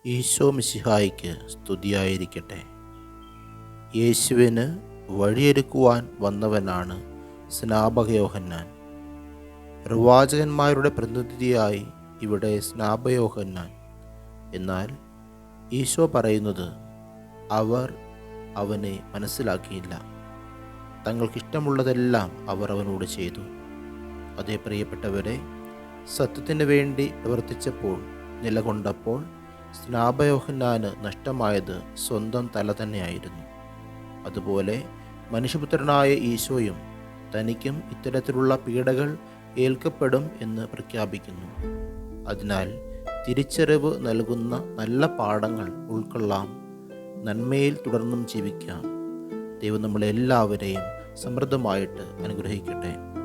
ഈശോ മിശിഹായിക്ക് സ്തുതിയായിരിക്കട്ടെ. യേശുവിന് വഴിയൊരുക്കുവാൻ വന്നവനാണ് സ്നാപക യോഹന്നാൻ. പ്രവാചകന്മാരുടെ പ്രതിനിധിയായി ഇവിടെ സ്നാപക യോഹന്നാൻ. എന്നാൽ ഈശോ പറയുന്നത് അവർ അവനെ മനസ്സിലാക്കിയില്ല. തങ്ങൾക്കിഷ്ടമുള്ളതെല്ലാം അവർ അവനോട് ചെയ്തു. അതേ പ്രിയപ്പെട്ടവരെ, സത്യത്തിന് വേണ്ടി പ്രവർത്തിച്ചപ്പോൾ, നിലകൊണ്ടപ്പോൾ സ്നാപക യോഹന്നാന് നഷ്ടമായത് സ്വന്തം തല തന്നെയായിരുന്നു. അതുപോലെ മനുഷ്യപുത്രനായ ഈശോയും തനിക്കും ഇത്തരത്തിലുള്ള പീഡകൾ ഏൽക്കപ്പെടും എന്ന് പ്രഖ്യാപിക്കുന്നു. അതിനാൽ തിരിച്ചറിവ് നൽകുന്ന നല്ല പാഠങ്ങൾ ഉൾക്കൊള്ളാം, നന്മയിൽ തുടർന്നും ജീവിക്കാം. ദൈവം നമ്മളെല്ലാവരെയും സമൃദ്ധമായിട്ട് അനുഗ്രഹിക്കട്ടെ.